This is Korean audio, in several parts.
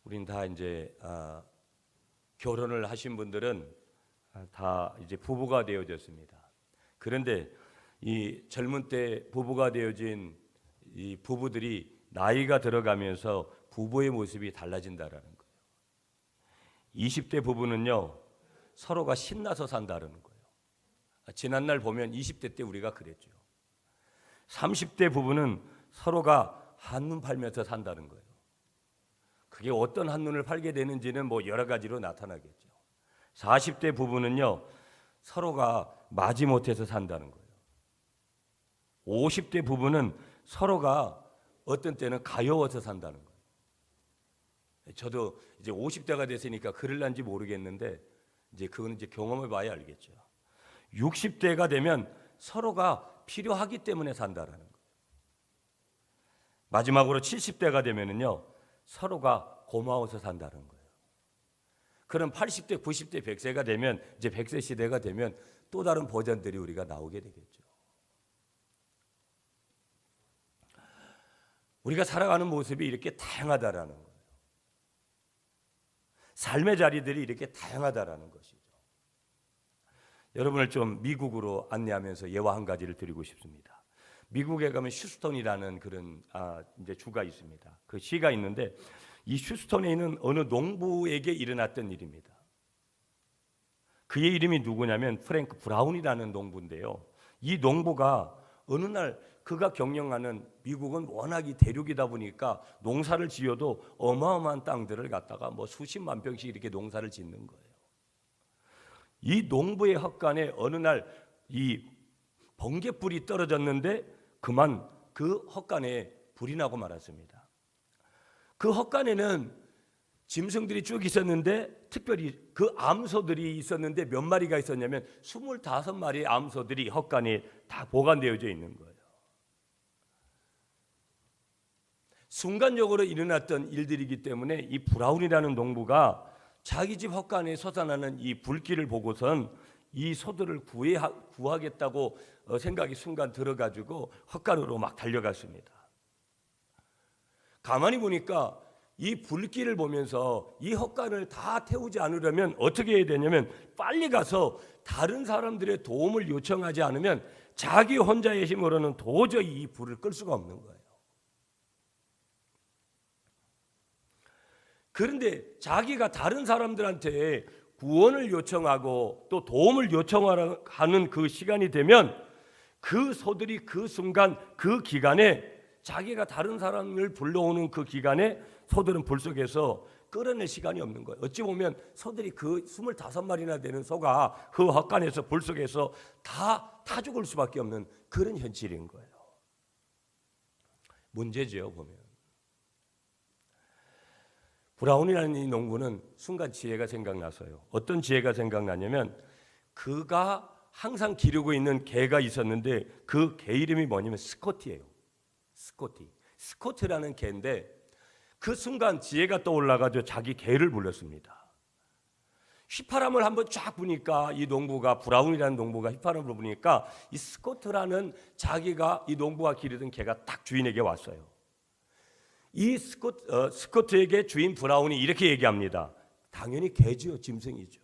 우린 다 이제 결혼을 하신 분들은 다 이제 부부가 되어졌습니다. 그런데 이 젊은 때 부부가 되어진 이 부부들이 나이가 들어가면서 부부의 모습이 달라진다라는 거예요. 20대 부부는요, 서로가 신나서 산다는 거예요. 지난날 보면 20대 때 우리가 그랬죠. 30대 부부는 서로가 한눈 팔면서 산다는 거예요. 그게 어떤 한눈을 팔게 되는지는 뭐 여러 가지로 나타나겠죠. 40대 부부는요, 서로가 마지못해서 산다는 거예요. 50대 부부는 서로가 어떤 때는 가여워서 산다는 거예요. 저도 이제 50대가 됐으니까 그럴란지 모르겠는데 이제 그건 이제 경험을 봐야 알겠죠. 60대가 되면 서로가 필요하기 때문에 산다라는 거예요. 마지막으로 70대가 되면은요, 서로가 고마워서 산다는 거예요. 그럼 80대, 90대, 100세가 되면 이제 100세 시대가 되면 또 다른 버전들이 우리가 나오게 되겠죠. 우리가 살아가는 모습이 이렇게 다양하다라는 거예요. 삶의 자리들이 이렇게 다양하다라는 것이죠. 여러분을 좀 미국으로 안내하면서 예화 한 가지를 드리고 싶습니다. 미국에 가면 휴스턴이라는 그런 이제 주가 있습니다. 그 시가 있는데 이 휴스턴에 있는 어느 농부에게 일어났던 일입니다. 그의 이름이 누구냐면 프랭크 브라운이라는 농부인데요. 이 농부가 어느 날 그가 경영하는 미국은 워낙이 대륙이다 보니까 농사를 지어도 어마어마한 땅들을 갖다가 뭐 수십만 평씩 이렇게 농사를 짓는 거예요. 이 농부의 헛간에 어느 날 이 번갯불이 떨어졌는데 그만 그 헛간에 불이 나고 말았습니다. 그 헛간에는 짐승들이 쭉 있었는데 특별히 그 암소들이 있었는데 몇 마리가 있었냐면 25마리의 암소들이 헛간에 다 보관되어져 있는 거예요. 순간적으로 일어났던 일들이기 때문에 이 브라운이라는 농부가 자기 집 헛간에 솟아나는 이 불길을 보고선 이 소들을 구하겠다고 생각이 순간 들어가지고 헛간으로 막 달려갔습니다. 가만히 보니까 이 불길을 보면서 이 헛간을 다 태우지 않으려면 어떻게 해야 되냐면 빨리 가서 다른 사람들의 도움을 요청하지 않으면 자기 혼자의 힘으로는 도저히 이 불을 끌 수가 없는 거예요. 그런데 자기가 다른 사람들한테 구원을 요청하고 또 도움을 요청하는 그 시간이 되면 그 소들이 그 순간 그 기간에 자기가 다른 사람을 불러오는 그 기간에 소들은 불 속에서 끌어낼 시간이 없는 거예요. 어찌 보면 소들이 그 25마리나 되는 소가 그 헛간에서 불 속에서 다 타 죽을 수밖에 없는 그런 현실인 거예요. 문제죠, 보면. 브라운이라는 이 농부는 순간 지혜가 생각나서요. 어떤 지혜가 생각나냐면 그가 항상 기르고 있는 개가 있었는데 그 개 이름이 뭐냐면 스코티예요. 스코트라는 개인데 그 순간 지혜가 떠올라가지고 자기 개를 불렀습니다. 휘파람을 한번 쫙 부니까 이 농부가 브라운이라는 농부가 휘파람을 부니까 이 스코트라는 자기가 이 농부가 기르던 개가 딱 주인에게 왔어요. 이 스코트에게 주인 브라운이 이렇게 얘기합니다. 당연히 개지요, 짐승이죠.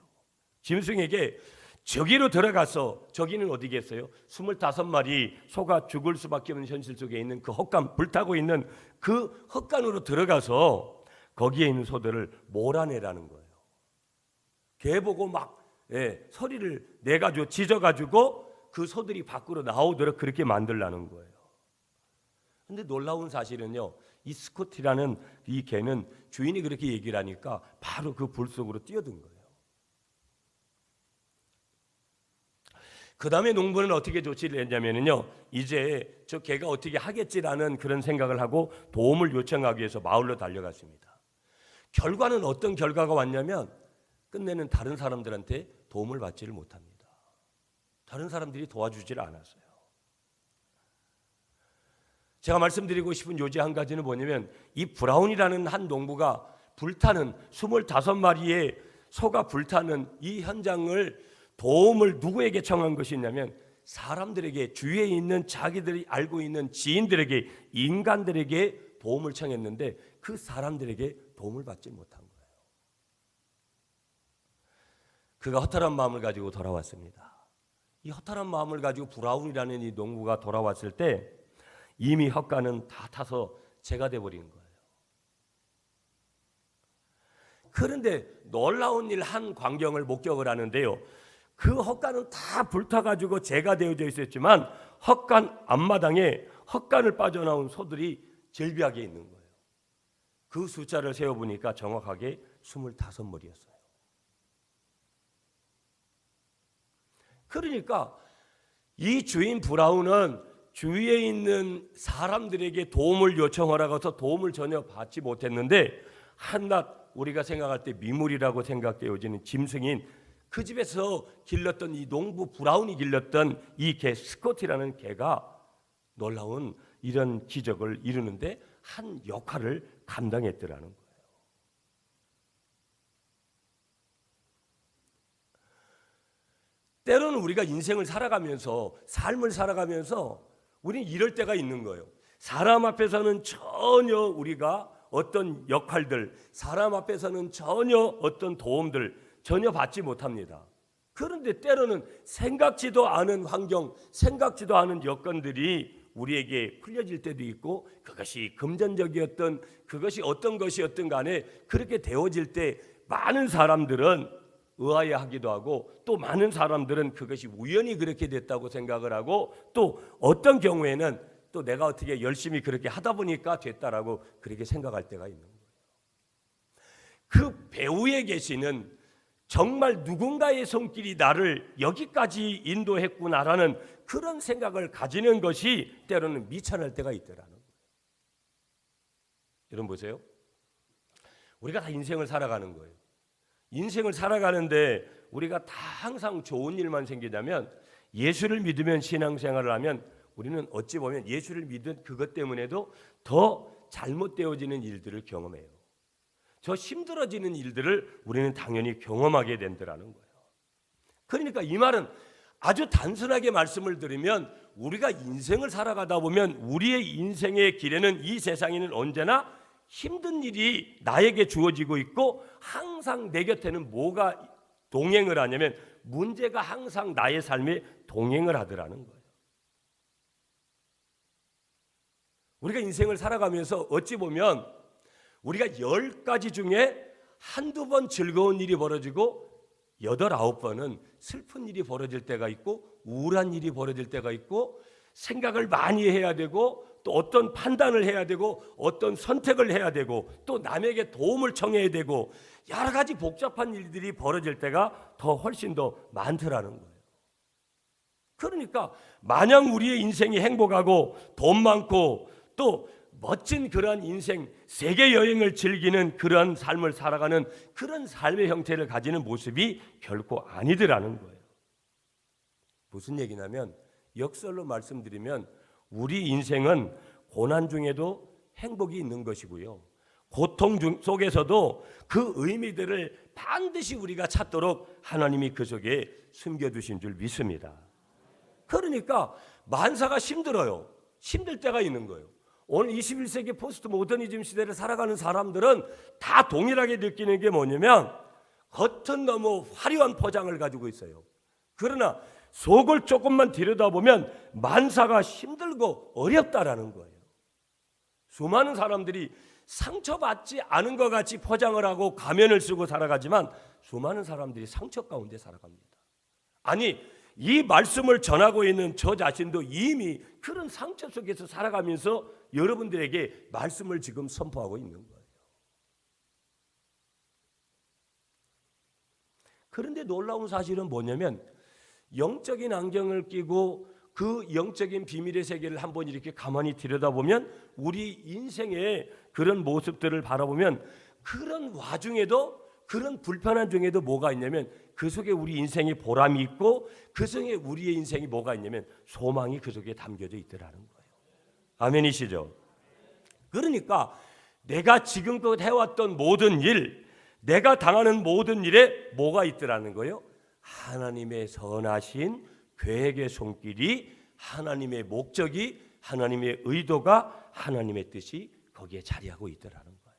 짐승에게 저기로 들어가서, 저기는 어디겠어요? 25마리 소가 죽을 수밖에 없는 현실 속에 있는 그 헛간, 불타고 있는 그 헛간으로 들어가서 거기에 있는 소들을 몰아내라는 거예요. 개 보고 막 소리를 내가지고 짖어가지고 그 소들이 밖으로 나오도록 그렇게 만들라는 거예요. 근데 놀라운 사실은요, 이 스코티라는 이 개는 주인이 그렇게 얘기를 하니까 바로 그 불 속으로 뛰어든 거예요. 그 다음에 농부는 어떻게 조치를 했냐면요, 이제 저 개가 어떻게 하겠지라는 그런 생각을 하고 도움을 요청하기 위해서 마을로 달려갔습니다. 결과는 어떤 결과가 왔냐면 끝내는 다른 사람들한테 도움을 받지를 못합니다. 다른 사람들이 도와주질 않았어요. 제가 말씀드리고 싶은 요지 한 가지는 뭐냐면 이 브라운이라는 한 농부가 불타는 25마리의 소가 불타는 이 현장을 도움을 누구에게 청한 것이냐면 사람들에게, 주위에 있는 자기들이 알고 있는 지인들에게, 인간들에게 도움을 청했는데 그 사람들에게 도움을 받지 못한 거예요. 그가 허탈한 마음을 가지고 돌아왔습니다. 이 허탈한 마음을 가지고 브라운이라는 이 농부가 돌아왔을 때 이미 헛간은 다 타서 재가 돼버린 거예요. 그런데 놀라운 일 한 광경을 목격을 하는데요. 그 헛간은 다 불타가지고 재가 되어져 있었지만 헛간 앞마당에 헛간을 빠져나온 소들이 절비하게 있는 거예요. 그 숫자를 세어보니까 정확하게 25마리였어요. 그러니까 이 주인 브라운은 주위에 있는 사람들에게 도움을 요청하라고 해서 도움을 전혀 받지 못했는데 한낱 우리가 생각할 때 미물이라고 생각되어지는 짐승인 그 집에서 길렀던 이 농부 브라운이 길렀던 이 개 스콧이라는 개가 놀라운 이런 기적을 이루는데 한 역할을 감당했더라는 거예요. 때로는 우리가 인생을 살아가면서 삶을 살아가면서 우리는 이럴 때가 있는 거예요. 사람 앞에서는 전혀 우리가 어떤 역할들, 사람 앞에서는 전혀 어떤 도움들 전혀 받지 못합니다. 그런데 때로는 생각지도 않은 환경, 생각지도 않은 여건들이 우리에게 풀려질 때도 있고 그것이 금전적이었던 그것이 어떤 것이었든 간에 그렇게 되어질 때 많은 사람들은 의아해하기도 하고 또 많은 사람들은 그것이 우연히 그렇게 됐다고 생각을 하고 또 어떤 경우에는 또 내가 어떻게 열심히 그렇게 하다 보니까 됐다라고 그렇게 생각할 때가 있는 거예요. 그 배후에 계시는 정말 누군가의 손길이 나를 여기까지 인도했구나라는 그런 생각을 가지는 것이 때로는 미천할 때가 있더라는 거예요. 여러분 보세요. 우리가 다 인생을 살아가는 거예요. 인생을 살아가는데 우리가 다 항상 좋은 일만 생기냐면 예수를 믿으면 신앙생활을 하면 우리는 어찌 보면 예수를 믿은 그것 때문에도 더 잘못되어지는 일들을 경험해요. 더 힘들어지는 일들을 우리는 당연히 경험하게 된다는 거예요. 그러니까 이 말은 아주 단순하게 말씀을 드리면 우리가 인생을 살아가다 보면 우리의 인생의 길에는 이 세상에는 언제나 힘든 일이 나에게 주어지고 있고 항상 내 곁에는 뭐가 동행을 하냐면 문제가 항상 나의 삶에 동행을 하더라는 거예요. 우리가 인생을 살아가면서 어찌 보면 우리가 10가지 중에 한두 번 즐거운 일이 벌어지고 8, 9번은 슬픈 일이 벌어질 때가 있고 우울한 일이 벌어질 때가 있고 생각을 많이 해야 되고 또 어떤 판단을 해야 되고 어떤 선택을 해야 되고 또 남에게 도움을 청해야 되고 여러 가지 복잡한 일들이 벌어질 때가 더 훨씬 더 많더라는 거예요. 그러니까 마냥 우리의 인생이 행복하고 돈 많고 또 멋진 그러한 인생 세계 여행을 즐기는 그러한 삶을 살아가는 그런 삶의 형태를 가지는 모습이 결코 아니더라는 거예요. 무슨 얘기냐면 역설로 말씀드리면 우리 인생은 고난 중에도 행복이 있는 것이고요. 고통 속에서도 그 의미들을 반드시 우리가 찾도록 하나님이 그 속에 숨겨두신 줄 믿습니다. 그러니까 만사가 힘들어요. 힘들 때가 있는 거예요. 오늘 21세기 포스트 모더니즘 시대를 살아가는 사람들은 다 동일하게 느끼는 게 뭐냐면 겉은 너무 화려한 포장을 가지고 있어요. 그러나 속을 조금만 들여다보면 만사가 힘들고 어렵다라는 거예요. 수많은 사람들이 상처받지 않은 것 같이 포장을 하고 가면을 쓰고 살아가지만 수많은 사람들이 상처 가운데 살아갑니다. 아니 이 말씀을 전하고 있는 저 자신도 이미 그런 상처 속에서 살아가면서 여러분들에게 말씀을 지금 선포하고 있는 거예요. 그런데 놀라운 사실은 뭐냐면 영적인 안경을 끼고 그 영적인 비밀의 세계를 한번 이렇게 가만히 들여다보면 우리 인생의 그런 모습들을 바라보면 그런 와중에도 그런 불편한 중에도 뭐가 있냐면 그 속에 우리 인생의 보람이 있고 그 속에 우리의 인생이 뭐가 있냐면 소망이 그 속에 담겨져 있더라는 거예요. 아멘이시죠? 그러니까 내가 지금껏 해왔던 모든 일, 내가 당하는 모든 일에 뭐가 있더라는 거예요? 하나님의 선하신 계획의 손길이 하나님의 목적이 하나님의 의도가 하나님의 뜻이 거기에 자리하고 있더라는 거예요.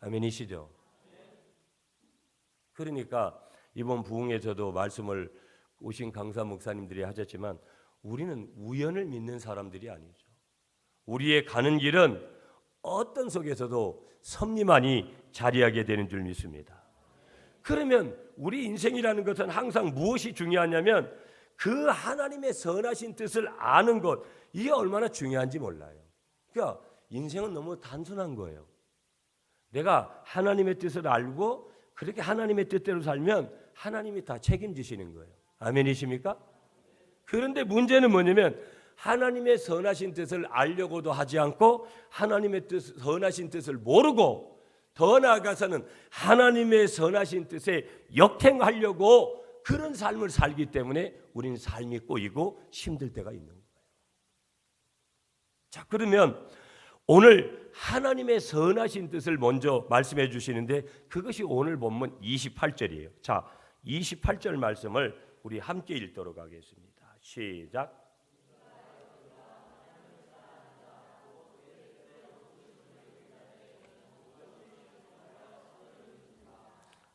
아멘이시죠? 그러니까 이번 부흥에서도 말씀을 오신 강사 목사님들이 하셨지만 우리는 우연을 믿는 사람들이 아니죠. 우리의 가는 길은 어떤 속에서도 섭리만이 자리하게 되는 줄 믿습니다. 그러면 우리 인생이라는 것은 항상 무엇이 중요하냐면 그 하나님의 선하신 뜻을 아는 것, 이게 얼마나 중요한지 몰라요. 그러니까 인생은 너무 단순한 거예요. 내가 하나님의 뜻을 알고 그렇게 하나님의 뜻대로 살면 하나님이 다 책임지시는 거예요. 아멘이십니까? 그런데 문제는 뭐냐면 하나님의 선하신 뜻을 알려고도 하지 않고 하나님의 선하신 뜻을 모르고 더 나아가서는 하나님의 선하신 뜻에 역행하려고 그런 삶을 살기 때문에 우리는 삶이 꼬이고 힘들 때가 있는 거예요. 자, 그러면 오늘 하나님의 선하신 뜻을 먼저 말씀해 주시는데 그것이 오늘 본문 28절이에요. 자, 28절 말씀을 우리 함께 읽도록 하겠습니다. 시작.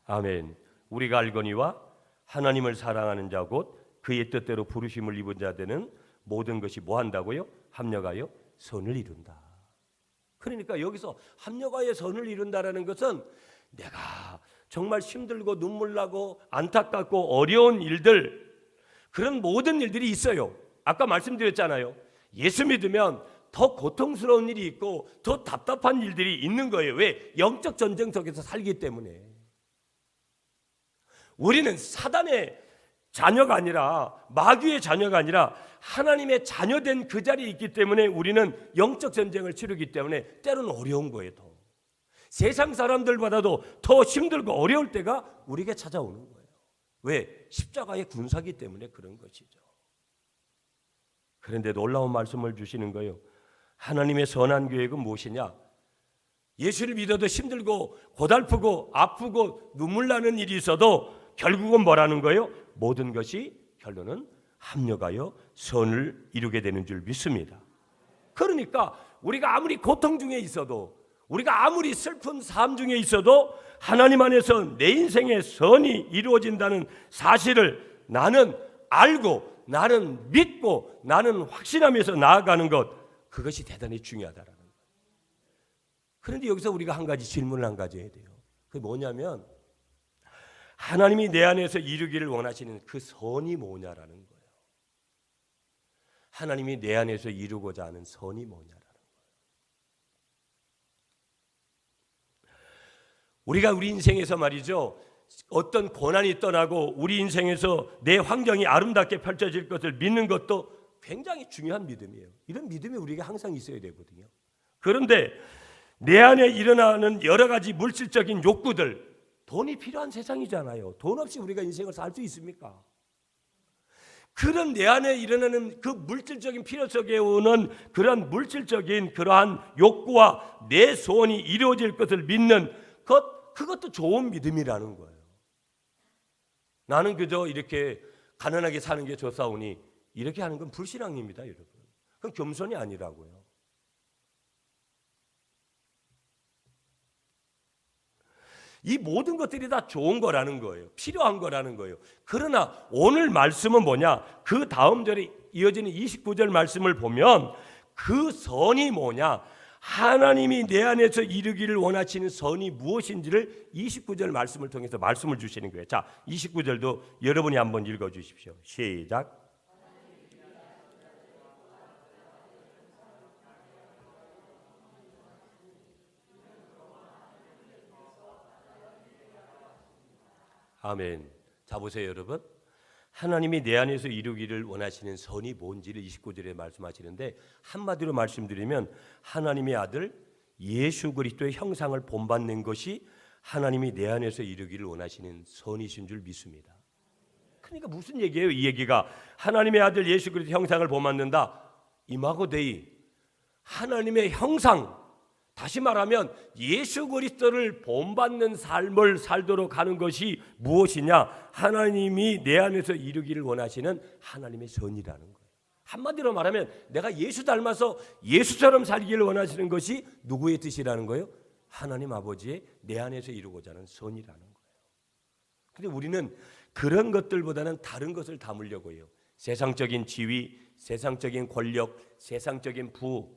아멘. 우리가 알거니와 하나님을 사랑하는 자 곧 그의 뜻대로 부르심을 입은 자들은 모든 것이 뭐 한다고요? 합력하여 선을 이룬다. 그러니까 여기서 합력하여 선을 이룬다라는 것은 내가 정말 힘들고 눈물 나고 안타깝고 어려운 일들, 그런 모든 일들이 있어요. 아까 말씀드렸잖아요. 예수 믿으면 더 고통스러운 일이 있고 더 답답한 일들이 있는 거예요. 왜? 영적 전쟁 속에서 살기 때문에. 우리는 사단의 자녀가 아니라 마귀의 자녀가 아니라 하나님의 자녀된 그 자리에 있기 때문에 우리는 영적 전쟁을 치르기 때문에 때로는 어려운 거예요. 더. 세상 사람들보다도 더 힘들고 어려울 때가 우리에게 찾아오는 거예요. 왜? 십자가의 군사기 때문에 그런 것이죠. 그런데 놀라운 말씀을 주시는 거예요. 하나님의 선한 계획은 무엇이냐? 예수를 믿어도 힘들고 고달프고 아프고 눈물 나는 일이 있어도 결국은 뭐라는 거예요? 모든 것이 결론은 합력하여 선을 이루게 되는 줄 믿습니다. 그러니까 우리가 아무리 고통 중에 있어도 우리가 아무리 슬픈 삶 중에 있어도 하나님 안에서 내 인생의 선이 이루어진다는 사실을 나는 알고 나는 믿고 나는 확신하면서 나아가는 것, 그것이 대단히 중요하다라는 거예요. 그런데 여기서 우리가 한 가지 질문을 한 가지 해야 돼요. 그게 뭐냐면 하나님이 내 안에서 이루기를 원하시는 그 선이 뭐냐라는 거예요. 하나님이 내 안에서 이루고자 하는 선이 뭐냐라는 거예요. 우리가 우리 인생에서 말이죠, 어떤 고난이 떠나고 우리 인생에서 내 환경이 아름답게 펼쳐질 것을 믿는 것도 굉장히 중요한 믿음이에요. 이런 믿음이 우리가 항상 있어야 되거든요. 그런데 내 안에 일어나는 여러 가지 물질적인 욕구들, 돈이 필요한 세상이잖아요. 돈 없이 우리가 인생을 살 수 있습니까? 그런 내 안에 일어나는 그 물질적인 필요 속에 오는 그런 물질적인 그러한 욕구와 내 소원이 이루어질 것을 믿는 것, 그것도 좋은 믿음이라는 거예요. 나는 그저 이렇게 가난하게 사는 게 좋사오니 이렇게 하는 건 불신앙입니다, 여러분. 그건 겸손이 아니라고요. 이 모든 것들이 다 좋은 거라는 거예요. 필요한 거라는 거예요. 그러나 오늘 말씀은 뭐냐? 그 다음 절에 이어지는 29절 말씀을 보면 그 선이 뭐냐? 하나님이 내 안에서 이루기를 원하시는 선이 무엇인지를 29절 말씀을 통해서 말씀을 주시는 거예요. 자, 29절도 여러분이 한번 읽어 주십시오. 시작. 아멘. 자, 보세요, 여러분. 하나님이 내 안에서 이루기를 원하시는 선이 뭔지를 29절에 말씀하시는데, 한마디로 말씀드리면 하나님의 아들 예수 그리스도의 형상을 본받는 것이 하나님이 내 안에서 이루기를 원하시는 선이신 줄 믿습니다. 그러니까 무슨 얘기예요? 이 얘기가 하나님의 아들 예수 그리스도의 형상을 본받는다. 이마고 데이, 하나님의 형상, 다시 말하면 예수 그리스도를 본받는 삶을 살도록 하는 것이 무엇이냐? 하나님이 내 안에서 이루기를 원하시는 하나님의 선이라는 거예요. 한마디로 말하면 내가 예수 닮아서 예수처럼 살기를 원하시는 것이 누구의 뜻이라는 거예요? 하나님 아버지의 내 안에서 이루고자 하는 선이라는 거예요. 근데 우리는 그런 것들보다는 다른 것을 담으려고 해요. 세상적인 지위, 세상적인 권력, 세상적인 부,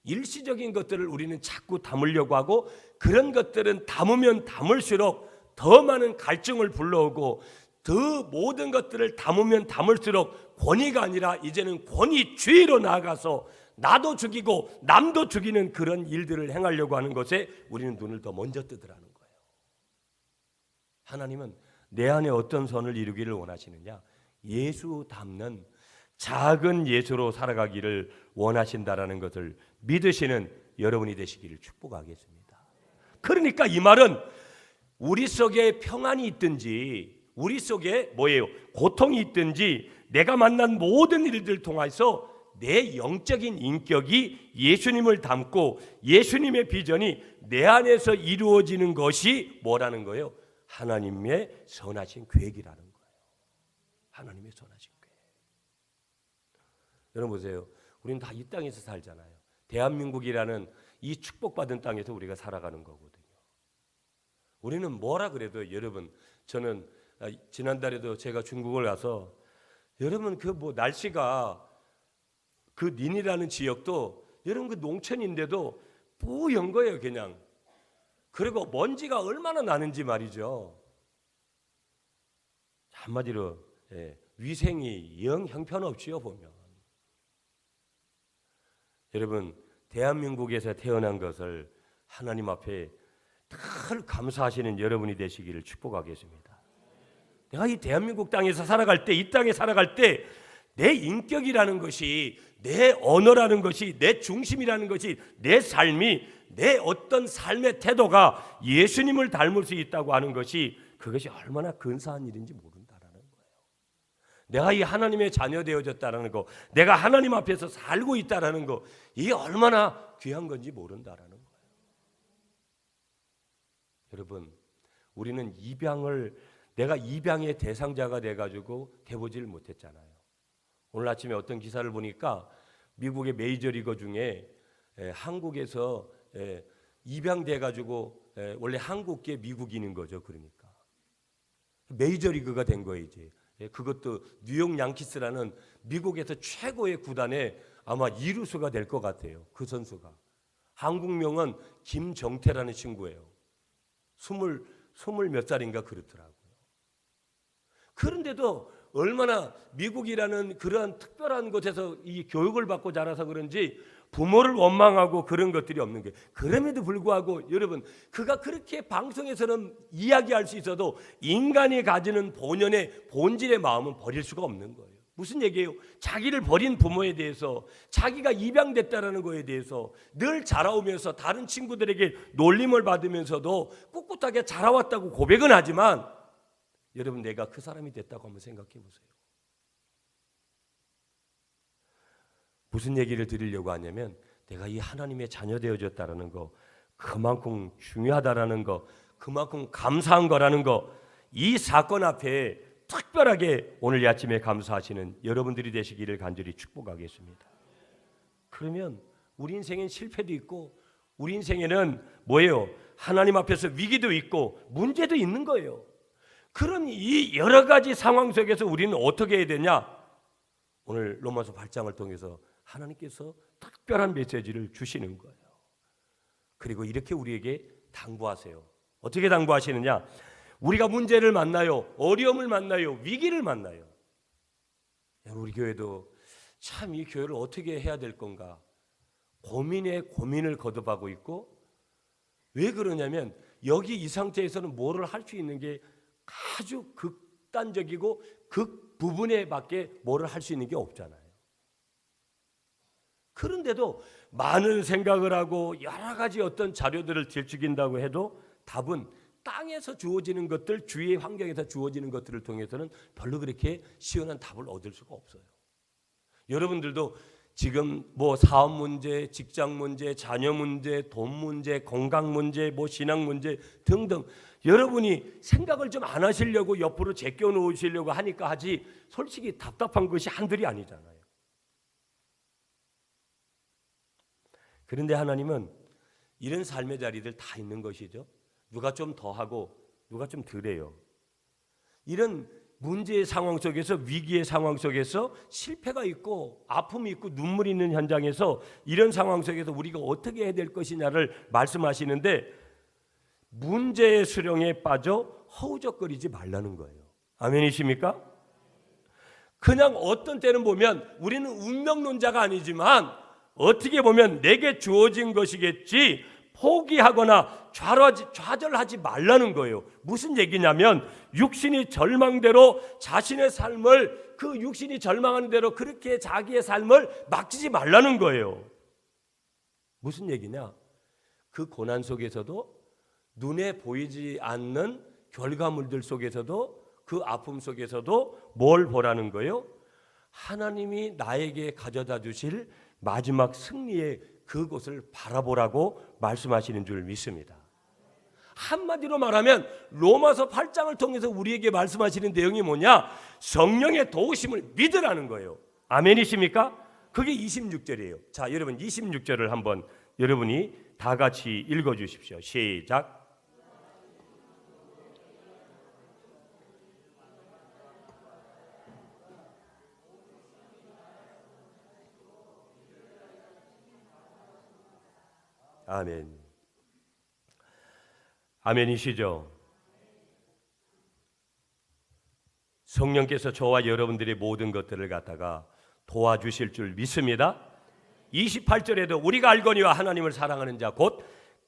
일시적인 것들을 우리는 자꾸 담으려고 하고, 그런 것들은 담으면 담을수록 더 많은 갈증을 불러오고, 더 모든 것들을 담으면 담을수록 권위가 아니라 이제는 권위주의로 나아가서 나도 죽이고 남도 죽이는 그런 일들을 행하려고 하는 것에 우리는 눈을 더 먼저 뜨더라는 거예요. 하나님은 내 안에 어떤 선을 이루기를 원하시느냐? 예수 닮는 작은 예수로 살아가기를 원하신다라는 것을 믿으시는 여러분이 되시기를 축복하겠습니다. 그러니까 이 말은 우리 속에 평안이 있든지, 우리 속에 뭐예요? 고통이 있든지, 내가 만난 모든 일들 통해서 내 영적인 인격이 예수님을 닮고 예수님의 비전이 내 안에서 이루어지는 것이 뭐라는 거예요? 하나님의 선하신 계획이라는 거예요. 하나님의 선하신 계획. 여러분 보세요. 우리는 다 이 땅에서 살잖아요. 대한민국이라는 이 축복받은 땅에서 우리가 살아가는 거거든요. 우리는 뭐라 그래도 여러분, 저는 지난달에도 제가 중국을 가서, 여러분 그 뭐 날씨가 그 닌이라는 지역도 여러분 그 농촌인데도 뿌연 거예요 그냥. 그리고 먼지가 얼마나 나는지 말이죠. 한마디로 위생이 영 형편없지요 보면. 여러분 대한민국에서 태어난 것을 하나님 앞에 늘 감사하시는 여러분이 되시기를 축복하겠습니다. 내가 이 대한민국 땅에서 살아갈 때, 이 땅에 살아갈 때 내 인격이라는 것이, 내 언어라는 것이, 내 중심이라는 것이, 내 삶이, 내 어떤 삶의 태도가 예수님을 닮을 수 있다고 하는 것이, 그것이 얼마나 근사한 일인지 모른다라는 거예요. 내가 이 하나님의 자녀 되어졌다라는 거, 내가 하나님 앞에서 살고 있다라는 거, 이게 얼마나 귀한 건지 모른다라는 거예요. 여러분, 우리는 내가 입양의 대상자가 돼가지고 돼보지를 못했잖아요. 오늘 아침에 어떤 기사를 보니까 미국의 메이저리거 중에 한국에서 입양돼가지고 원래 한국계 미국인인 거죠. 그러니까 메이저리그가 된 거예요 이제. 그것도 뉴욕 양키스라는 미국에서 최고의 구단의 아마 이루수가 될 것 같아요. 그 선수가. 한국명은 김정태라는 친구예요. 스물 몇 살인가 그렇더라고요. 그런데도 얼마나 미국이라는 그러한 특별한 곳에서 이 교육을 받고 자라서 그런지 부모를 원망하고 그런 것들이 없는 게, 그럼에도 불구하고 여러분, 그가 그렇게 방송에서는 이야기할 수 있어도 인간이 가지는 본연의 본질의 마음은 버릴 수가 없는 거예요. 무슨 얘기예요? 자기를 버린 부모에 대해서, 자기가 입양됐다는 거에 대해서 늘 자라오면서 다른 친구들에게 놀림을 받으면서도 꿋꿋하게 자라왔다고 고백은 하지만, 여러분 내가 그 사람이 됐다고 한번 생각해 보세요. 무슨 얘기를 드리려고 하냐면, 내가 이 하나님의 자녀 되어졌다는 거, 그만큼 중요하다라는 거, 그만큼 감사한 거라는 거, 이 사건 앞에 특별하게 오늘 이 아침에 감사하시는 여러분들이 되시기를 간절히 축복하겠습니다. 그러면 우리 인생엔 실패도 있고, 우리 인생에는 뭐예요? 하나님 앞에서 위기도 있고 문제도 있는 거예요. 그럼 이 여러 가지 상황 속에서 우리는 어떻게 해야 되냐? 오늘 로마서 8장을 통해서 하나님께서 특별한 메시지를 주시는 거예요. 그리고 이렇게 우리에게 당부하세요. 어떻게 당부하시느냐? 우리가 문제를 만나요, 어려움을 만나요, 위기를 만나요. 우리 교회도 참 이 교회를 어떻게 해야 될 건가 고민에 고민을 거듭하고 있고, 왜 그러냐면 여기 이 상태에서는 뭐를 할 수 있는 게 아주 극단적이고 극 부분에 밖에 뭐를 할 수 있는 게 없잖아요. 그런데도 많은 생각을 하고 여러 가지 어떤 자료들을 들추긴다고 해도 답은 땅에서 주어지는 것들, 주위의 환경에서 주어지는 것들을 통해서는 별로 그렇게 시원한 답을 얻을 수가 없어요. 여러분들도 지금 뭐 사업 문제, 직장 문제, 자녀 문제, 돈 문제, 건강 문제, 뭐 신앙 문제 등등, 여러분이 생각을 좀 안 하시려고 옆으로 제껴 놓으시려고 하니까 하지, 솔직히 답답한 것이 한둘이 아니잖아요. 그런데 하나님은 이런 삶의 자리들 다 있는 것이죠. 누가 좀 더 하고 누가 좀 덜 해요. 이런 문제의 상황 속에서, 위기의 상황 속에서 실패가 있고 아픔이 있고 눈물이 있는 현장에서 이런 상황 속에서 우리가 어떻게 해야 될 것이냐를 말씀하시는데, 문제의 수렁에 빠져 허우적거리지 말라는 거예요. 아멘이십니까? 그냥 어떤 때는 보면 우리는 운명론자가 아니지만 어떻게 보면 내게 주어진 것이겠지 포기하거나 좌절하지 말라는 거예요. 무슨 얘기냐면 육신이 절망대로 자신의 삶을, 그 육신이 절망하는 대로 그렇게 자기의 삶을 맡기지 말라는 거예요. 무슨 얘기냐? 그 고난 속에서도, 눈에 보이지 않는 결과물들 속에서도, 그 아픔 속에서도 뭘 보라는 거예요? 하나님이 나에게 가져다 주실 마지막 승리의 그곳을 바라보라고 말씀하시는 줄 믿습니다. 한마디로 말하면 로마서 8장을 통해서 우리에게 말씀하시는 내용이 뭐냐? 성령의 도우심을 믿으라는 거예요. 아멘이십니까? 그게 26절이에요. 자, 여러분 26절을 한번 여러분이 다 같이 읽어 주십시오. 시작. 아멘. 아멘이시죠? 성령께서 저와 여러분들의 모든 것들을 갖다가 도와주실 줄 믿습니다. 28절에도 우리가 알거니와 하나님을 사랑하는 자 곧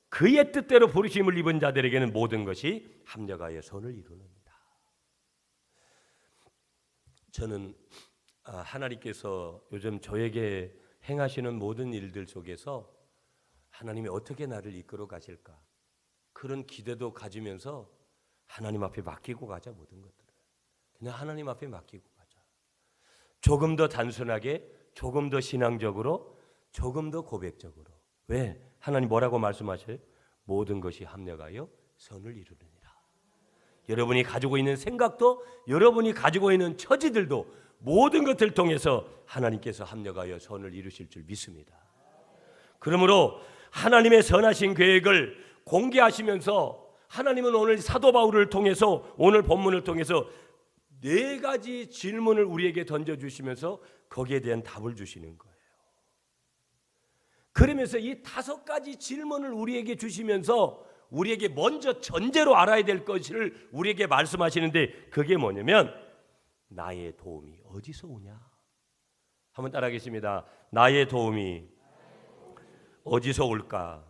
그의 뜻대로 부르심을 입은 자들에게는 모든 것이 합력하여 선을 이루느니라. 저는 하나님께서 요즘 저에게 행하시는 모든 일들 속에서 하나님이 어떻게 나를 이끌어 가실까, 그런 기대도 가지면서 하나님 앞에 맡기고 가자. 모든 것들을 그냥 하나님 앞에 맡기고 가자. 조금 더 단순하게, 조금 더 신앙적으로, 조금 더 고백적으로. 왜? 하나님 뭐라고 말씀하셔요? 모든 것이 합력하여 선을 이루느니라. 여러분이 가지고 있는 생각도, 여러분이 가지고 있는 처지들도 모든 것을 통해서 하나님께서 합력하여 선을 이루실 줄 믿습니다. 그러므로 하나님의 선하신 계획을 공개하시면서, 하나님은 오늘 사도 바울을 통해서, 오늘 본문을 통해서 4가지 질문을 우리에게 던져주시면서 거기에 대한 답을 주시는 거예요. 그러면서 이 5가지 질문을 우리에게 주시면서 우리에게 먼저 전제로 알아야 될 것을 우리에게 말씀하시는데, 그게 뭐냐면 나의 도움이 어디서 오냐. 한번 따라하겠습니다. 나의 도움이 어디서 올까?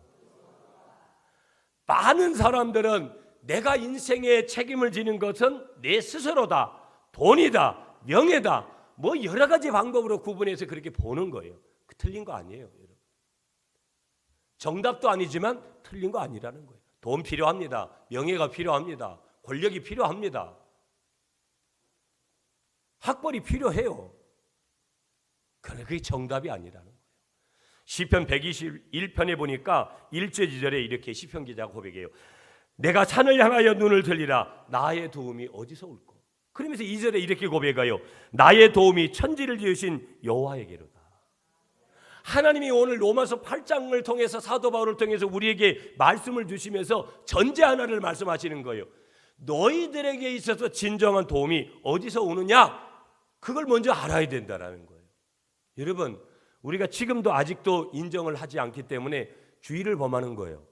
많은 사람들은 내가 인생에 책임을 지는 것은 내 스스로다, 돈이다, 명예다, 뭐 여러 가지 방법으로 구분해서 그렇게 보는 거예요. 틀린 거 아니에요, 여러분. 정답도 아니지만 틀린 거 아니라는 거예요. 돈 필요합니다. 명예가 필요합니다. 권력이 필요합니다. 학벌이 필요해요. 그러나 그게 정답이 아니라는 거예요. 시편 121편에 보니까 1절 2절에 이렇게 시편 기자가 고백해요. 내가 산을 향하여 눈을 들리라. 나의 도움이 어디서 올까? 그러면서 2절에 이렇게 고백해요. 나의 도움이 천지를 지으신 여호와에게로다. 하나님이 오늘 로마서 8장을 통해서, 사도 바울을 통해서 우리에게 말씀을 주시면서 전제 하나를 말씀하시는 거예요. 너희들에게 있어서 진정한 도움이 어디서 오느냐? 그걸 먼저 알아야 된다라는 거예요. 여러분, 우리가 지금도 아직도 인정을 하지 않기 때문에 주의를 범하는 거예요.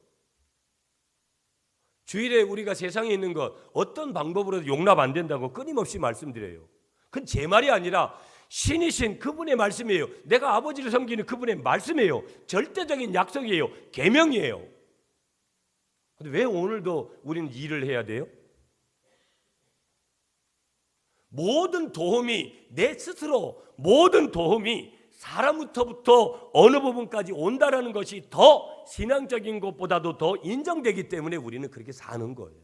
주일에 우리가 세상에 있는 것 어떤 방법으로도 용납 안 된다고 끊임없이 말씀드려요. 그건 제 말이 아니라 신이신 그분의 말씀이에요. 내가 아버지를 섬기는 그분의 말씀이에요. 절대적인 약속이에요. 계명이에요. 근데 왜 오늘도 우리는 일을 해야 돼요? 모든 도움이, 내 스스로 모든 도움이 사람부터 어느 부분까지 온다라는 것이 더 신앙적인 것보다도 더 인정되기 때문에 우리는 그렇게 사는 거예요.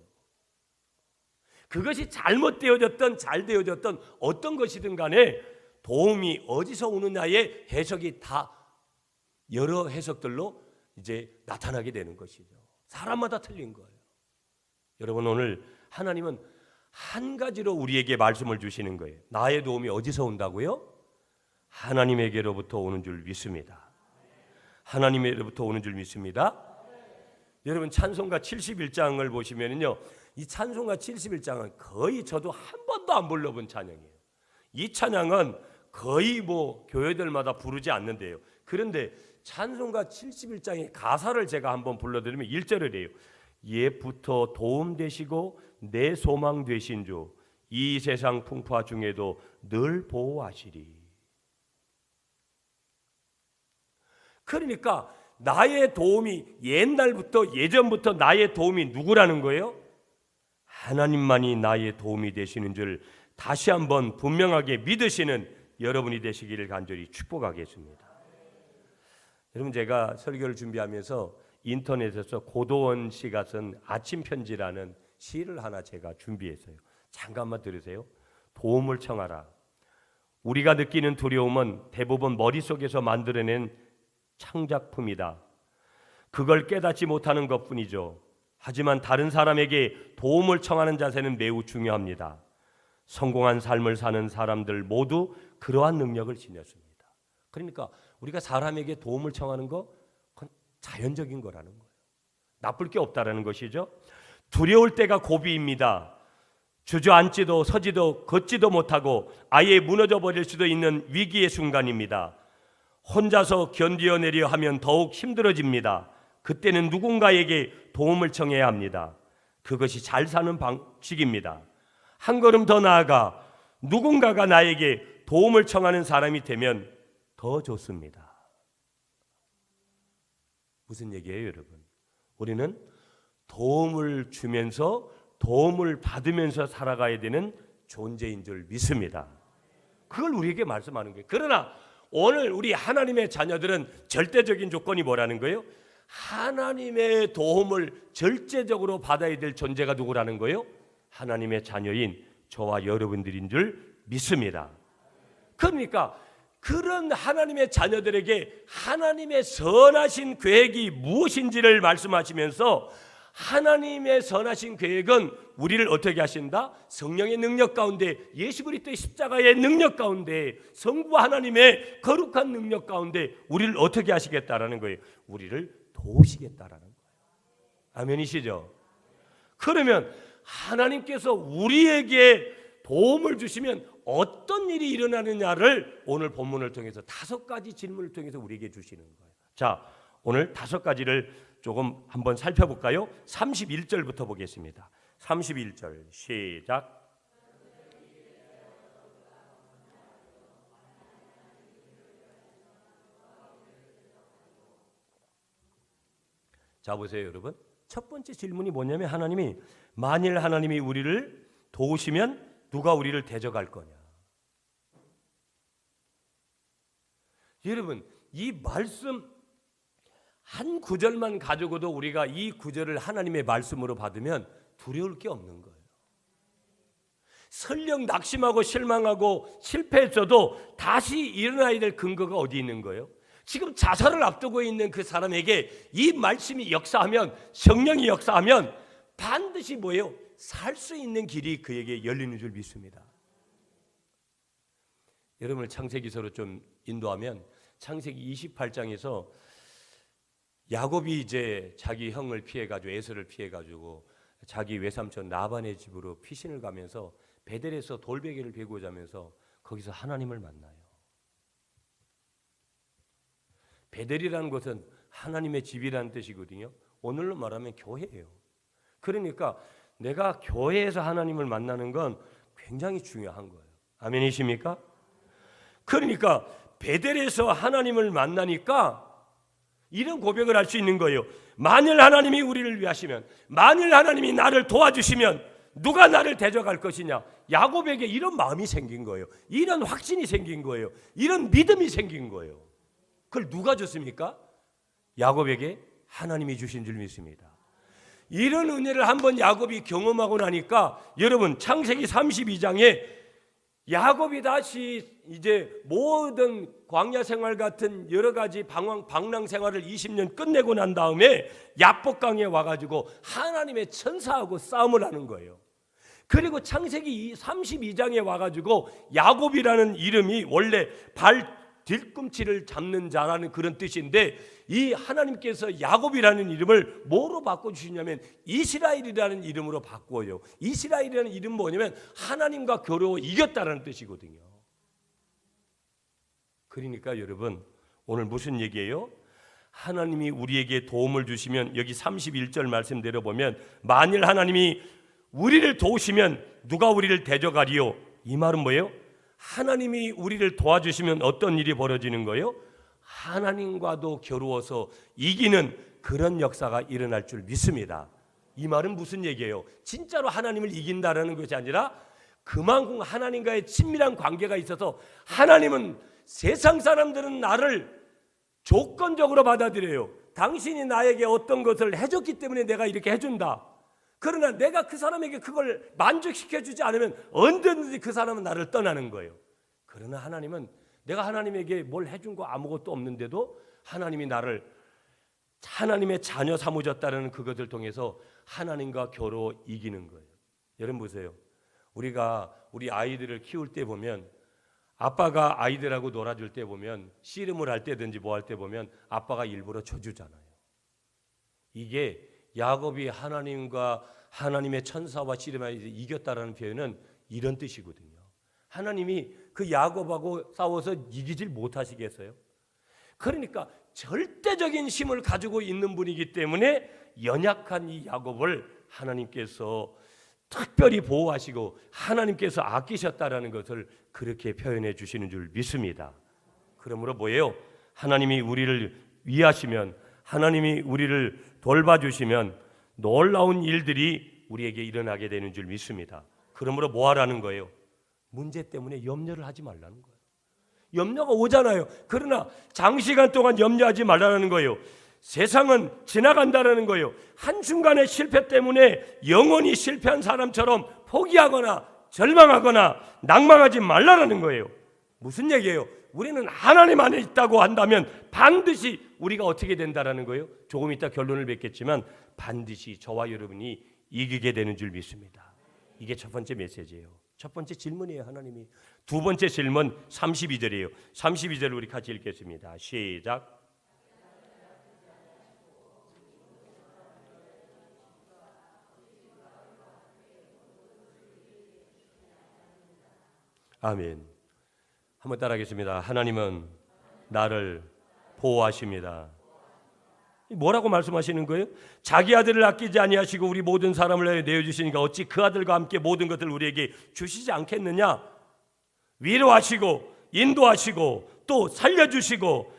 그것이 잘못되어졌던 잘 되어졌던 어떤 것이든 간에 도움이 어디서 오느냐의 해석이 다 여러 해석들로 이제 나타나게 되는 것이죠. 사람마다 틀린 거예요. 여러분, 오늘 하나님은 한 가지로 우리에게 말씀을 주시는 거예요. 나의 도움이 어디서 온다고요? 하나님에게로부터 오는 줄 믿습니다. 하나님에게로부터 오는 줄 믿습니다. 여러분 찬송가 71장을 보시면요, 이 찬송가 71장은 거의 저도 한 번도 안 불러본 찬양이에요. 이 찬양은 거의 교회들마다 부르지 않는데요. 그런데 찬송가 71장의 가사를 제가 한번 불러드리면 1절을 해요. 옛부터 도움 되시고 내 소망 되신 주, 이 세상 풍파 중에도 늘 보호하시리. 그러니까 나의 도움이 예전부터 나의 도움이 누구라는 거예요? 하나님만이 나의 도움이 되시는 줄 다시 한번 분명하게 믿으시는 여러분이 되시기를 간절히 축복하겠습니다. 여러분, 제가 설교를 준비하면서 인터넷에서 고도원 씨가 쓴 아침 편지라는 시를 하나 제가 준비했어요. 잠깐만 들으세요. 도움을 청하라. 우리가 느끼는 두려움은 대부분 머릿속에서 만들어낸 창작품이다. 그걸 깨닫지 못하는 것뿐이죠. 하지만 다른 사람에게 도움을 청하는 자세는 매우 중요합니다. 성공한 삶을 사는 사람들 모두 그러한 능력을 지녔습니다. 그러니까 우리가 사람에게 도움을 청하는 거 그건 자연적인 거라는 거예요. 나쁠 게 없다라는 것이죠. 두려울 때가 고비입니다. 주저앉지도 서지도 걷지도 못하고 아예 무너져 버릴 수도 있는 위기의 순간입니다. 혼자서 견디어내려 하면 더욱 힘들어집니다. 그때는 누군가에게 도움을 청해야 합니다. 그것이 잘 사는 방식입니다. 한 걸음 더 나아가 누군가가 나에게 도움을 청하는 사람이 되면 더 좋습니다. 무슨 얘기예요, 여러분? 우리는 도움을 주면서 도움을 받으면서 살아가야 되는 존재인 줄 믿습니다. 그걸 우리에게 말씀하는 거예요. 그러나 오늘 우리 하나님의 자녀들은 절대적인 조건이 뭐라는 거예요? 하나님의 도움을 절대적으로 받아야 될 존재가 누구라는 거예요? 하나님의 자녀인 저와 여러분들인 줄 믿습니다. 그러니까 그런 하나님의 자녀들에게 하나님의 선하신 계획이 무엇인지를 말씀하시면서 하나님의 선하신 계획은 우리를 어떻게 하신다? 성령의 능력 가운데, 예수 그리스도의 십자가의 능력 가운데, 성부 하나님의 거룩한 능력 가운데 우리를 어떻게 하시겠다라는 거예요. 우리를 도우시겠다라는 거예요. 아멘이시죠? 그러면 하나님께서 우리에게 도움을 주시면 어떤 일이 일어나느냐를 오늘 본문을 통해서 5가지 질문을 통해서 우리에게 주시는 거예요. 자, 오늘 5가지를 조금 한번 살펴볼까요? 31절부터 보겠습니다. 31절 시작. 자, 보세요, 여러분. 첫 번째 질문이 뭐냐면 하나님이 만일 하나님이 우리를 도우시면 누가 우리를 대적할 거냐? 여러분, 이 말씀 한 구절만 가지고도 우리가 이 구절을 하나님의 말씀으로 받으면 두려울 게 없는 거예요. 설령 낙심하고 실망하고 실패했어도 다시 일어나야 될 근거가 어디 있는 거예요? 지금 자살을 앞두고 있는 그 사람에게 이 말씀이 역사하면, 성령이 역사하면 반드시 뭐예요? 살 수 있는 길이 그에게 열리는 줄 믿습니다. 여러분을 창세기서로 좀 인도하면 창세기 28장에서 야곱이 이제 자기 형을 피해가지고 에서를 피해가지고 자기 외삼촌 라반의 집으로 피신을 가면서 베델에서 돌베개를 베고 자면서 거기서 하나님을 만나요. 베델이라는 것은 하나님의 집이라는 뜻이거든요. 오늘로 말하면 교회예요. 그러니까 내가 교회에서 하나님을 만나는 건 굉장히 중요한 거예요. 아멘이십니까? 그러니까 베델에서 하나님을 만나니까 이런 고백을 할 수 있는 거예요. 만일 하나님이 우리를 위하시면, 만일 하나님이 나를 도와주시면 누가 나를 대적할 것이냐? 야곱에게 이런 마음이 생긴 거예요. 이런 확신이 생긴 거예요. 이런 믿음이 생긴 거예요. 그걸 누가 줬습니까? 야곱에게 하나님이 주신 줄 믿습니다. 이런 은혜를 한번 야곱이 경험하고 나니까 여러분 창세기 32장에 야곱이 다시 이제 모든 광야 생활 같은 여러 가지 방랑 생활을 20년 끝내고 난 다음에 야복강에 와가지고 하나님의 천사하고 싸움을 하는 거예요. 그리고 창세기 32장에 와가지고 야곱이라는 이름이 원래 발 뒤꿈치를 잡는 자라는 그런 뜻인데, 이 하나님께서 야곱이라는 이름을 뭐로 바꿔주시냐면 이스라엘이라는 이름으로 바꾸어요. 이스라엘이라는 이름은 뭐냐면 하나님과 겨루어 이겼다라는 뜻이거든요. 그러니까 여러분, 오늘 무슨 얘기예요? 하나님이 우리에게 도움을 주시면, 여기 31절 말씀대로 보면 만일 하나님이 우리를 도우시면 누가 우리를 대적하리요? 이 말은 뭐예요? 하나님이 우리를 도와주시면 어떤 일이 벌어지는 거예요? 하나님과도 겨루어서 이기는 그런 역사가 일어날 줄 믿습니다. 이 말은 무슨 얘기예요? 진짜로 하나님을 이긴다라는 것이 아니라 그만큼 하나님과의 친밀한 관계가 있어서, 하나님은 세상 사람들은 나를 조건적으로 받아들여요. 당신이 나에게 어떤 것을 해줬기 때문에 내가 이렇게 해준다. 그러나 내가 그 사람에게 그걸 만족시켜주지 않으면 언제든지 그 사람은 나를 떠나는 거예요. 그러나 하나님은 내가 하나님에게 뭘 해준 거 아무것도 없는데도 하나님이 나를 하나님의 자녀 삼으셨다는 그것을 통해서 하나님과 겨루어 이기는 거예요. 여러분 보세요. 우리가 우리 아이들을 키울 때 보면, 아빠가 아이들하고 놀아줄 때 보면, 씨름을 할 때든지 뭐 할 때 보면 아빠가 일부러 져주잖아요. 이게 야곱이 하나님과 하나님의 천사와 씨름하여 이겼다라는 표현은 이런 뜻이거든요. 하나님이 그 야곱하고 싸워서 이기질 못하시겠어요? 그러니까 절대적인 힘을 가지고 있는 분이기 때문에 연약한 이 야곱을 하나님께서 특별히 보호하시고 하나님께서 아끼셨다라는 것을 그렇게 표현해 주시는 줄 믿습니다. 그러므로 뭐예요? 하나님이 우리를 위하시면, 하나님이 우리를 돌봐주시면 놀라운 일들이 우리에게 일어나게 되는 줄 믿습니다. 그러므로 뭐 하라는 거예요? 문제 때문에 염려를 하지 말라는 거예요. 염려가 오잖아요. 그러나 장시간 동안 염려하지 말라는 거예요. 세상은 지나간다는 거예요. 한순간의 실패 때문에 영원히 실패한 사람처럼 포기하거나 절망하거나 낭망하지 말라는 거예요. 무슨 얘기예요? 우리는 하나님 안에 있다고 한다면 반드시 우리가 어떻게 된다라는 거예요? 조금 이따 결론을 맺겠지만 반드시 저와 여러분이 이기게 되는 줄 믿습니다. 이게 첫 번째 메시지예요. 첫 번째 질문이에요, 하나님이. 두 번째 질문 32절이에요. 32절 우리 같이 읽겠습니다. 시작. 아멘. 한번 따라하겠습니다. 하나님은 나를 보호하십니다. 뭐라고 말씀하시는 거예요? 자기 아들을 아끼지 아니하시고 우리 모든 사람을 내어주시니까 어찌 그 아들과 함께 모든 것을 우리에게 주시지 않겠느냐? 위로하시고 인도하시고 또 살려주시고,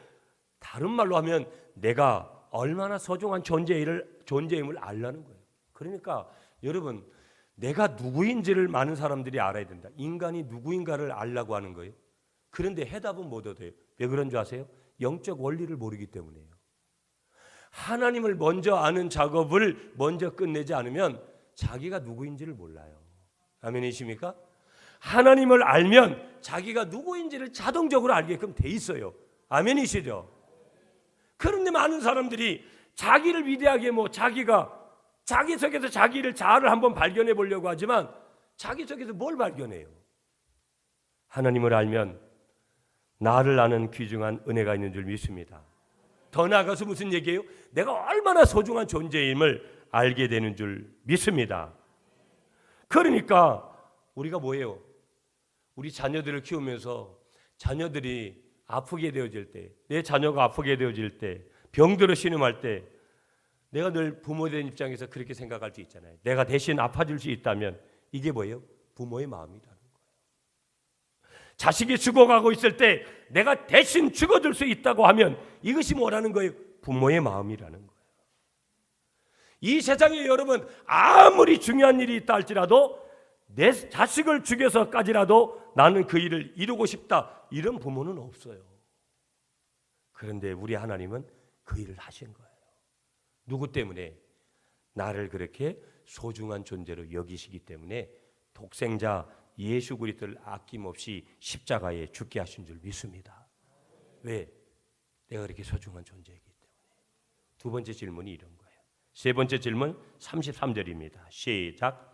다른 말로 하면 내가 얼마나 소중한 존재임을 알라는 거예요. 그러니까 여러분, 내가 누구인지를 많은 사람들이 알아야 된다. 인간이 누구인가를 알라고 하는 거예요. 그런데 해답은 못 얻어요. 왜 그런 줄 아세요? 영적 원리를 모르기 때문이에요. 하나님을 먼저 아는 작업을 먼저 끝내지 않으면 자기가 누구인지를 몰라요. 아멘이십니까? 하나님을 알면 자기가 누구인지를 자동적으로 알게끔 돼 있어요. 아멘이시죠? 그런데 많은 사람들이 자기를 위대하게 자기 속에서 자기를 자아를 한번 발견해 보려고 하지만 자기 속에서 뭘 발견해요? 하나님을 알면 나를 아는 귀중한 은혜가 있는 줄 믿습니다. 더 나아가서 무슨 얘기예요? 내가 얼마나 소중한 존재임을 알게 되는 줄 믿습니다. 그러니까 우리가 뭐예요? 우리 자녀들을 키우면서 자녀들이 아프게 되어질 때, 내 자녀가 아프게 되어질 때, 병들어 신음할 때, 내가 늘 부모된 입장에서 그렇게 생각할 수 있잖아요. 내가 대신 아파줄 수 있다면 이게 뭐예요? 부모의 마음이라는 거예요. 자식이 죽어가고 있을 때 내가 대신 죽어줄 수 있다고 하면 이것이 뭐라는 거예요? 부모의 마음이라는 거예요. 이 세상에 여러분, 아무리 중요한 일이 있다 할지라도 내 자식을 죽여서까지라도 나는 그 일을 이루고 싶다, 이런 부모는 없어요. 그런데 우리 하나님은 그 일을 하신 거예요. 누구 때문에? 나를 그렇게 소중한 존재로 여기시기 때문에 독생자 예수 그리스도를 아낌없이 십자가에 죽게 하신 줄 믿습니다. 왜? 내가 그렇게 소중한 존재이기 때문에. 두 번째 질문이 이런 거예요. 세 번째 질문 33절입니다. 시작.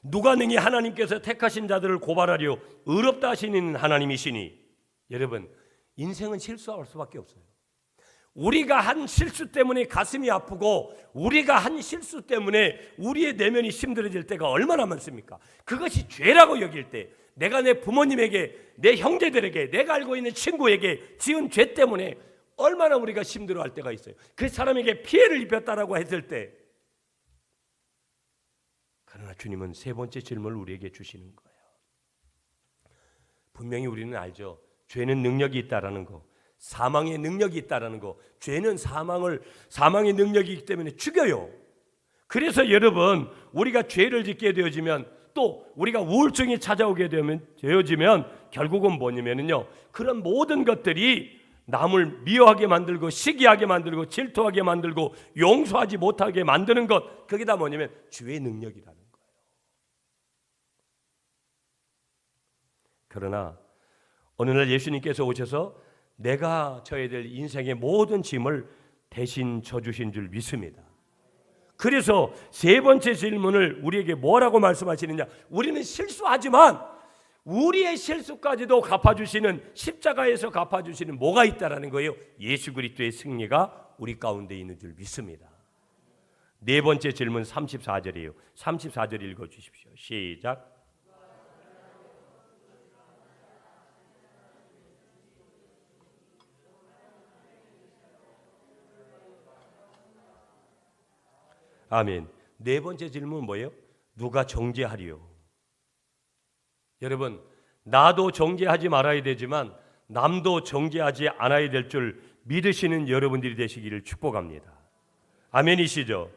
누가 능히 하나님께서 택하신 자들을 고발하려 의롭다 하시는 하나님이시니. 여러분, 인생은 실수할 수밖에 없어요. 우리가 한 실수 때문에 가슴이 아프고 우리가 한 실수 때문에 우리의 내면이 힘들어질 때가 얼마나 많습니까? 그것이 죄라고 여길 때, 내가 내 부모님에게, 내 형제들에게, 내가 알고 있는 친구에게 지은 죄 때문에 얼마나 우리가 힘들어할 때가 있어요. 그 사람에게 피해를 입혔다라고 했을 때. 그러나 주님은 세 번째 질문을 우리에게 주시는 거예요. 분명히 우리는 알죠. 죄는 능력이 있다라는 거, 사망의 능력이 있다라는 거. 죄는 사망의 능력이 있기 때문에 죽여요. 그래서 여러분, 우리가 죄를 짓게 되어지면, 또 우리가 우울증이 찾아오게 되어지면 결국은 뭐냐면요, 그런 모든 것들이 남을 미워하게 만들고 시기하게 만들고 질투하게 만들고 용서하지 못하게 만드는 것, 그게 다 뭐냐면 죄의 능력이라는 거예요. 그러나 어느 날 예수님께서 오셔서 내가 져야 될 인생의 모든 짐을 대신 져주신 줄 믿습니다. 그래서 세 번째 질문을 우리에게 뭐라고 말씀하시느냐, 우리는 실수하지만 우리의 실수까지도 갚아주시는, 십자가에서 갚아주시는 뭐가 있다라는 거예요. 예수 그리스도의 승리가 우리 가운데 있는 줄 믿습니다. 네 번째 질문 34절이에요. 34절 읽어주십시오. 시작. 아멘. 네 번째 질문은 뭐예요? 누가 정죄하리요? 여러분, 나도 정죄하지 말아야 되지만 남도 정죄하지 않아야 될 줄 믿으시는 여러분들이 되시기를 축복합니다. 아멘이시죠?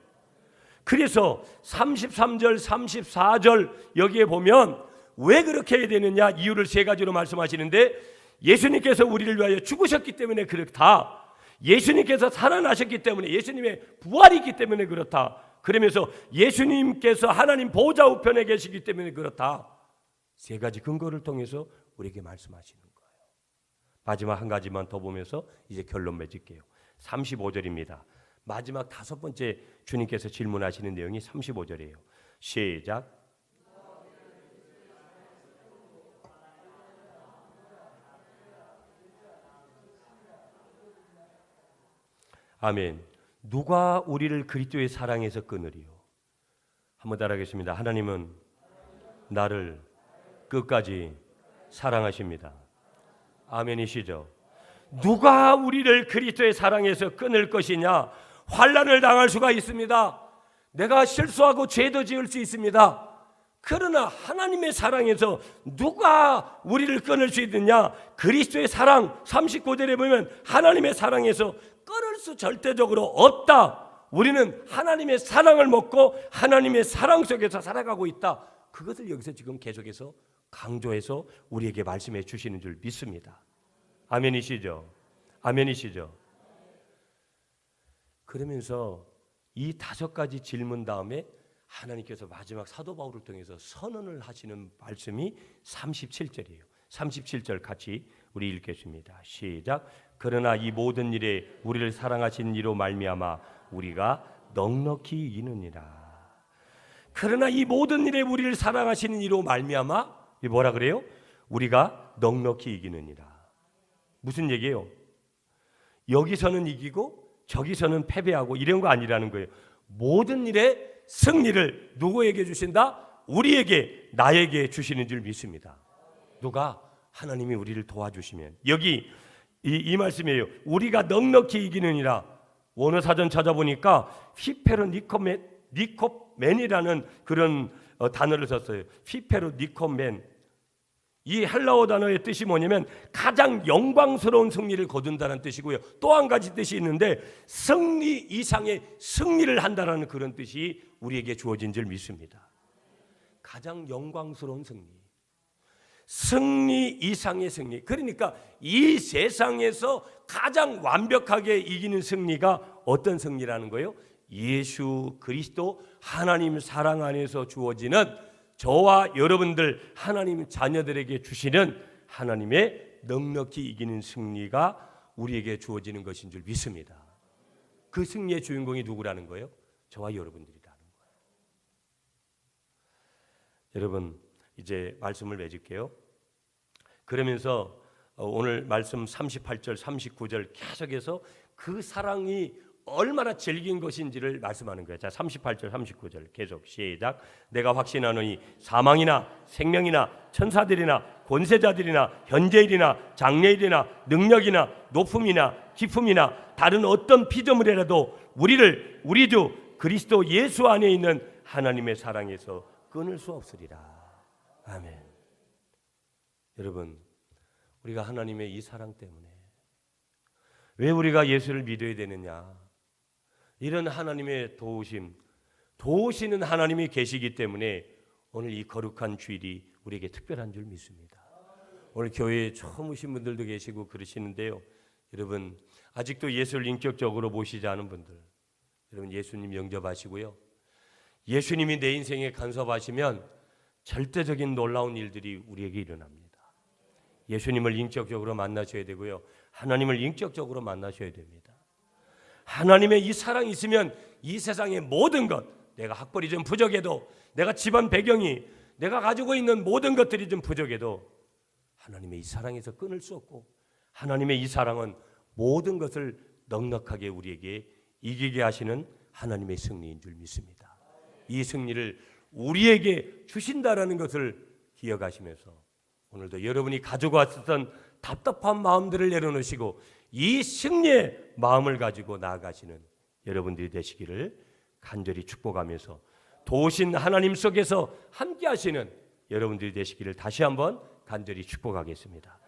그래서 33절, 34절 여기에 보면 왜 그렇게 해야 되느냐, 이유를 세 가지로 말씀하시는데, 예수님께서 우리를 위하여 죽으셨기 때문에 그렇다. 예수님께서 살아나셨기 때문에, 예수님의 부활이 있기 때문에 그렇다. 그러면서 예수님께서 하나님 보좌 우편에 계시기 때문에 그렇다. 세 가지 근거를 통해서 우리에게 말씀하시는 거예요. 마지막 한 가지만 더 보면서 이제 결론 맺을게요. 35절입니다. 마지막 다섯 번째 주님께서 질문하시는 내용이 35절이에요. 시작. 아멘. 누가 우리를 그리스도의 사랑에서 끊으리요? 한번 따라하겠습니다. 하나님은 나를 끝까지 사랑하십니다. 아멘이시죠? 누가 우리를 그리스도의 사랑에서 끊을 것이냐? 환난을 당할 수가 있습니다. 내가 실수하고 죄도 지을 수 있습니다. 그러나 하나님의 사랑에서 누가 우리를 끊을 수 있느냐? 그리스도의 사랑, 39절에 보면 하나님의 사랑에서 끊을 수 절대적으로 없다. 우리는 하나님의 사랑을 먹고 하나님의 사랑 속에서 살아가고 있다. 그것을 여기서 지금 계속해서 강조해서 우리에게 말씀해 주시는 줄 믿습니다. 아멘이시죠? 아멘이시죠? 그러면서 이 다섯 가지 질문 다음에 하나님께서 마지막 사도 바울을 통해서 선언을 하시는 말씀이 37절이에요. 37절 같이 우리 읽겠습니다. 시작. 그러나 이 모든 일에 우리를 사랑하신 이로 말미암아 우리가 넉넉히 이기느니라. 그러나 이 모든 일에 우리를 사랑하시는 이로 말미암아, 이 뭐라 그래요? 우리가 넉넉히 이기느니라. 무슨 얘기예요? 여기서는 이기고 저기서는 패배하고 이런 거 아니라는 거예요. 모든 일에 승리를 누구에게 주신다? 우리에게, 나에게 주시는 줄 믿습니다. 누가? 하나님이 우리를 도와주시면. 여기 이 말씀이에요. 우리가 넉넉히 이기느니라. 원어 사전 찾아보니까 히페로니코맨이라는 그런 단어를 썼어요. 히페로니코맨. 이 헬라어 단어의 뜻이 뭐냐면 가장 영광스러운 승리를 거둔다는 뜻이고요. 또 한 가지 뜻이 있는데 승리 이상의 승리를 한다는 그런 뜻이 우리에게 주어진 줄 믿습니다. 가장 영광스러운 승리, 승리 이상의 승리. 그러니까 이 세상에서 가장 완벽하게 이기는 승리가 어떤 승리라는 거예요? 예수 그리스도 하나님 사랑 안에서 주어지는, 저와 여러분들 하나님 자녀들에게 주시는 하나님의 넉넉히 이기는 승리가 우리에게 주어지는 것인 줄 믿습니다. 그 승리의 주인공이 누구라는 거예요? 저와 여러분들이라는 거예요. 여러분 이제 말씀을 맺을게요. 그러면서 오늘 말씀 38절 39절 계속해서 그 사랑이 얼마나 질긴 것인지를 말씀하는 거예요. 자, 38절 39절 계속 시작. 내가 확신하노니 사망이나 생명이나 천사들이나 권세자들이나 현재일이나 장래일이나 능력이나 높음이나 깊음이나 다른 어떤 피조물이라도 우리 주 그리스도 예수 안에 있는 하나님의 사랑에서 끊을 수 없으리라. 아멘. 여러분, 우리가 하나님의 이 사랑 때문에 왜 우리가 예수를 믿어야 되느냐? 이런 하나님의 도우시는 하나님이 계시기 때문에 오늘 이 거룩한 주일이 우리에게 특별한 줄 믿습니다. 오늘 교회에 처음 오신 분들도 계시고 그러시는데요. 여러분 아직도 예수를 인격적으로 모시지 않은 분들, 여러분 예수님 영접하시고요. 예수님이 내 인생에 간섭하시면 절대적인 놀라운 일들이 우리에게 일어납니다. 예수님을 인격적으로 만나셔야 되고요. 하나님을 인격적으로 만나셔야 됩니다. 하나님의 이 사랑이 있으면 이 세상의 모든 것, 내가 학벌이 좀 부족해도, 내가 집안 배경이, 내가 가지고 있는 모든 것들이 좀 부족해도 하나님의 이 사랑에서 끊을 수 없고, 하나님의 이 사랑은 모든 것을 넉넉하게 우리에게 이기게 하시는 하나님의 승리인 줄 믿습니다. 이 승리를 우리에게 주신다라는 것을 기억하시면서 오늘도 여러분이 가지고 왔었던 답답한 마음들을 내려놓으시고 이 승리의 마음을 가지고 나아가시는 여러분들이 되시기를 간절히 축복하면서 도우신 하나님 속에서 함께 하시는 여러분들이 되시기를 다시 한번 간절히 축복하겠습니다.